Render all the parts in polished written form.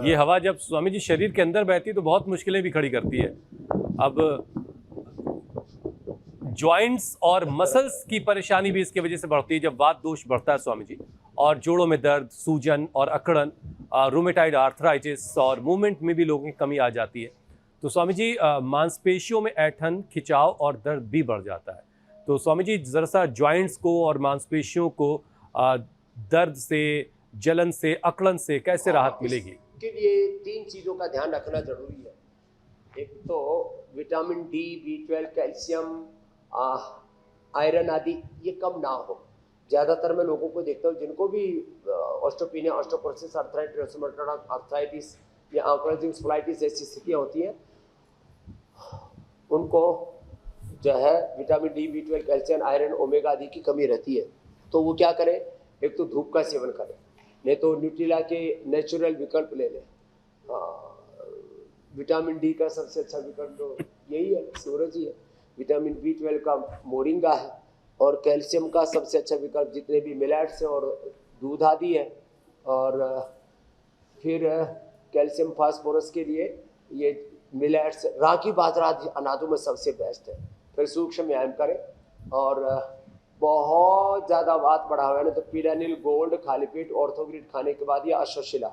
ये हवा जब स्वामी जी शरीर के अंदर बहती है तो बहुत मुश्किलें भी खड़ी करती है। अब जॉइंट्स और मसल्स की परेशानी भी इसकी वजह से बढ़ती है जब वात दोष बढ़ता है स्वामी जी, और जोड़ों में दर्द, सूजन और अकड़न, रूमेटाइड आर्थराइटिस और मूवमेंट में भी लोगों की कमी आ जाती है। तो स्वामी जी मांसपेशियों में ऐंठन, खिंचाव और दर्द भी बढ़ जाता है। तो स्वामी जी जरा सा जॉइंट्स को और मांसपेशियों को दर्द से, जलन से, अकड़न से कैसे राहत मिलेगी? के लिए 3 चीज़ों का ध्यान रखना जरूरी है। एक तो vitamin D, B12, calcium, iron आदि ये कम ना हो। ज़्यादातर मैं लोगों को देखता हूँ जिनको भी ऑस्टियोपेनिया, ऑस्टियोपोरोसिस, आर्थराइटिस या एंकाइलोजिंग स्पॉन्डिलाइटिस ऐसी स्थितियाँ होती हैं, उनको जो है vitamin D, B12, calcium, iron, omega आदि की कमी रहती है। तो वो क्या करें? एक तो धूप का सेवन करें, नहीं तो न्यूट्रिला के नेचुरल विकल्प ले लें। विटामिन डी का सबसे अच्छा विकल्प तो यही है, सूरज ही है। विटामिन B12 का मोरिंगा है, और कैल्शियम का सबसे अच्छा विकल्प जितने भी मिलेट्स हैं और दूध आदि है। और फिर कैल्शियम फास्फोरस के लिए ये मिलेट्स, रागी बाजरा आदि अनाजों में सबसे बेस्ट है। फिर सूक्ष्म व्यायाम करें, और बहुत ज़्यादा वात बढ़ा हुआ है ना तो पीरानिल गोल्ड खाली पेट ऑर्थोग्रिड खाने के बाद, या अश्वशिला,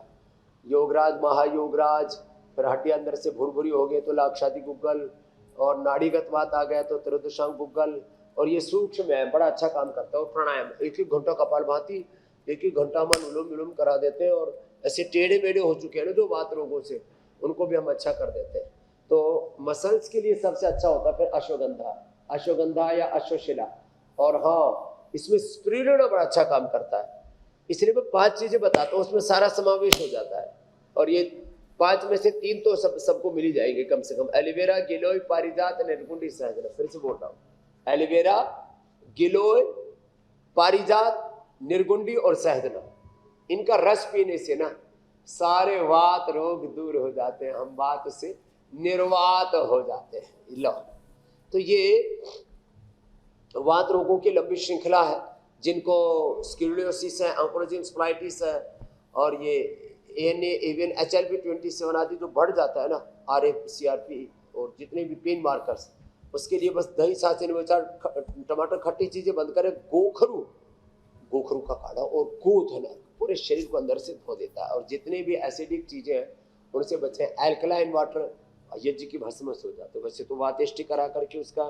योगराज, महायोगराज, फिर हड्डियाँ अंदर से भुरभुरी हो गई तो लाक्षादी गुग्गल, और नाड़ीगत वात आ गया तो त्रिदशांग गुग्गल, और ये सूक्ष्म व्यायाम बड़ा अच्छा काम करता है। और प्राणायाम 1-1 घंटा कपालभाति, 1-1 घंटा हम अनुलोम विलोम करा देते हैं। और ऐसे टेढ़े मेढ़े हो चुके हैं ना जो वात रोगों से, उनको भी हम अच्छा कर देते हैं। तो मसल्स के लिए सबसे अच्छा होता है फिर अश्वगंधा या अश्वशिला। और हाँ, इसमें स्पिरुलिना बड़ा अच्छा काम करता है, इसलिए मैं 5 चीज़ें बताता हूँ, उसमें सारा समावेश हो जाता है। और ये 5 में से 3 तो सबको मिल ही जाएंगे कम से कम। एलोवेरा, गिलोय, पारिजात, निर्गुंडी, सहजना। फिर से बोल रहा हूँ, एलोवेरा, गिलोय, पारिजात, निर्गुंडी और सहजना, इनका रस पीने से ना सारे वात रोग दूर हो जाते हैं, हम वात से निर्वात हो जाते हैं। लो, तो ये वात रोगों की लंबी श्रृंखला है, जिनको स्क्लेरोसिस है, एंकाइलोजिंग स्पॉन्डिलाइटिस है, और ये ANA, AVN, HLB27 आदि जो बढ़ जाता है ना, RF, CRP और जितने भी पेन मार्कर्स, उसके लिए बस दही, छाछ, टमाटर, खट्टी चीज़ें बंद करें। गोखरू का काढ़ा और गोध है ना, पूरे शरीर को अंदर से धो देता है। और जितने भी एसिडिक चीज़ें हैं उनसे बचें। एल्कलाइन वाटर, यज्ञ की भस्म से हो जाते हैं। वैसे तो वातेष्टि करा करके उसका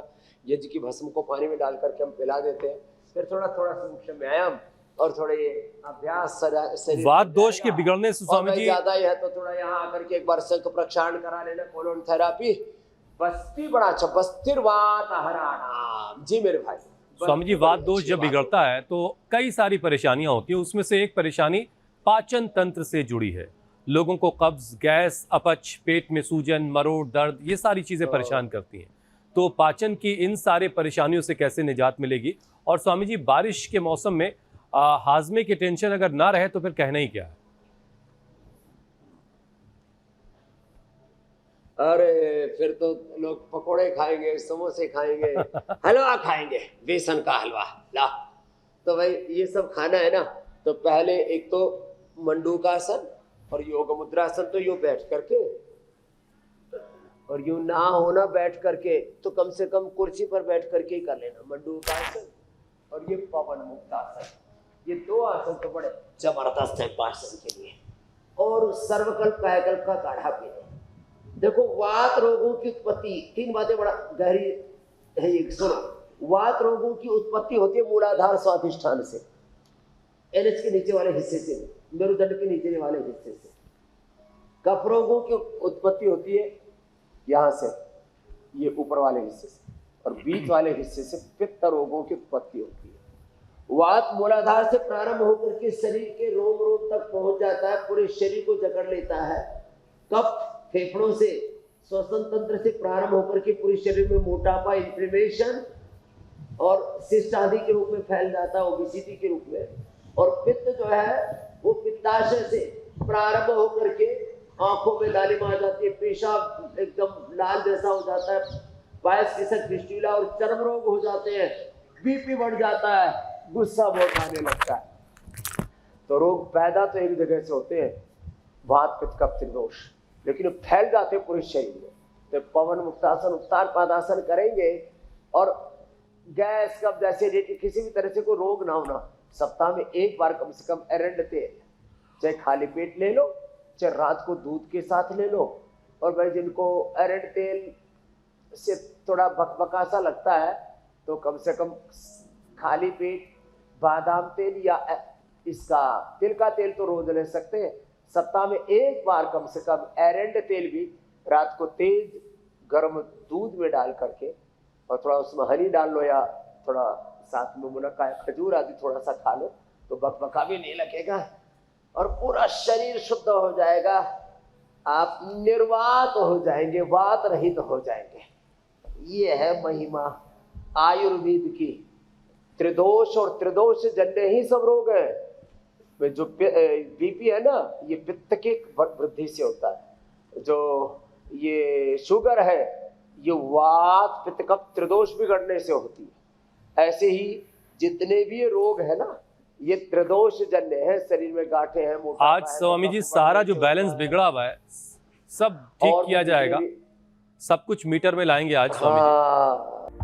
यज्ञ की भस्म को पानी में डाल करके हम पिला देते हैं। फिर थोड़ा थोड़ा सूक्ष्म व्यायाम और थोड़े अभ्यास, वात दोष के बिगड़ने से स्वामी जी ज्यादा ही है तो थोड़ा यहाँ आकर के एक बार शंख प्रक्षालन करा लेना, कोलोन थेरापी, बस्ती बड़ा अच्छा, बस्तिर वात हराणाम। जी मेरे भाई। स्वामी जी, वात दोष जब बिगड़ता है तो कई सारी परेशानियां होती है, उसमें से एक परेशानी पाचन तंत्र से जुड़ी है। लोगों को कब्ज, गैस, अपच, पेट में सूजन, मरोड़, दर्द, ये सारी चीजें परेशान करती हैं। तो पाचन की इन सारे परेशानियों से कैसे निजात मिलेगी? और स्वामी जी, बारिश के मौसम में हाजमे की टेंशन अगर ना रहे तो फिर कहना ही क्या है? अरे फिर तो लोग पकोड़े खाएंगे, समोसे खाएंगे, हलवा खाएंगे, बेसन का हलवा ला। तो भाई ये सब खाना है ना, तो पहले एक तो मंडूकासन और योग मुद्रासन, तो यूं बैठ करके, और यूं ना होना बैठ करके तो कम से कम कुर्सी पर बैठ करके ही कर लेना। मंडूकासन और ये पवन मुक्तासन, ये 2 आसन तो बड़े जबरदस्त है पाचन के लिए। और सर्वकल्प कायाकल्प का काढ़ा पीना। देखो, वात रोगों की उत्पत्ति, 3 बातें बड़ा गहरी है ये, सुनो। वात रोगों की उत्पत्ति होती है मूलाधार स्वाधिष्ठान से, NH के नीचे वाले हिस्से से, मेरुदंड के नीचे वाले हिस्से से। कफ रोगों की उत्पत्ति होती है यहाँ से, ये ऊपर वाले हिस्से से, और बीच वाले हिस्से से पित्त रोगों की उत्पत्ति होती है। वात मूलाधार से प्रारंभ होकर के शरीर के रोम रोम तक पहुंच जाता है, पूरे शरीर को जकड़ लेता है। कफ फेफड़ों से, श्वसन तंत्र से प्रारंभ होकर के पूरे शरीर में मोटापा, इन्फ्लेमेशन और सिस्ट आदि के रूप में फैल जाता है, ओबेसिटी के रूप में। और पित्त जो है वो पित्ताशय से प्रारंभ होकर के आंखों में लालिमा आ जाती है, पेशाब एकदम लाल जैसा हो जाता है, पायस किसक, फिस्टुला और चर्म रोग हो जाते हैं, बीपी बढ़ जाता है, गुस्सा बहुत आने लगता है। तो रोग पैदा तो एक जगह से होते हैं, वात पित्त कफ त्रिदोष, लेकिन फैल जाते पूरे शरीर में। तो पवन मुक्तासन उत्तान पादासन करेंगे और गैस कब जैसे किसी भी तरह से कोई रोग ना होना, सप्ताह में एक बार कम से कम एरंड तेल, चाहे खाली पेट ले लो चाहे रात को दूध के साथ ले लो। और भाई जिनको एरंड तेल से थोड़ा बकबका सा लगता है तो कम से कम खाली पेट बादाम तेल या इसका तिल का तेल तो रोज ले सकते हैं। सप्ताह में एक बार कम से कम एरंड तेल भी रात को तेज गर्म दूध में डाल करके और थोड़ा उसमें हनी डाल लो या थोड़ा साथ में मुनक्का खजूर आदि थोड़ा सा खा लो तो बकबका भी नहीं लगेगा और पूरा शरीर शुद्ध हो जाएगा। आप निर्वात हो जाएंगे, वात रहित हो जाएंगे। ये है महिमा आयुर्वेद की। त्रिदोष और त्रिदोष जन्य ही सब रोग है। जो बीपी है ना, ये पित्त के वृद्धि से होता है। जो ये शुगर है, ये वात पित्त कफ त्रिदोष बिगड़ने से होती है। ऐसे ही जितने भी ये रोग है ना, ये त्रिदोष जन्य है। शरीर में गांठें हैं, मोटापा आज स्वामी जी सारा जो बैलेंस बिगड़ा हुआ है सब ठीक किया जाएगा, सब कुछ मीटर में लाएंगे आज स्वामी जी।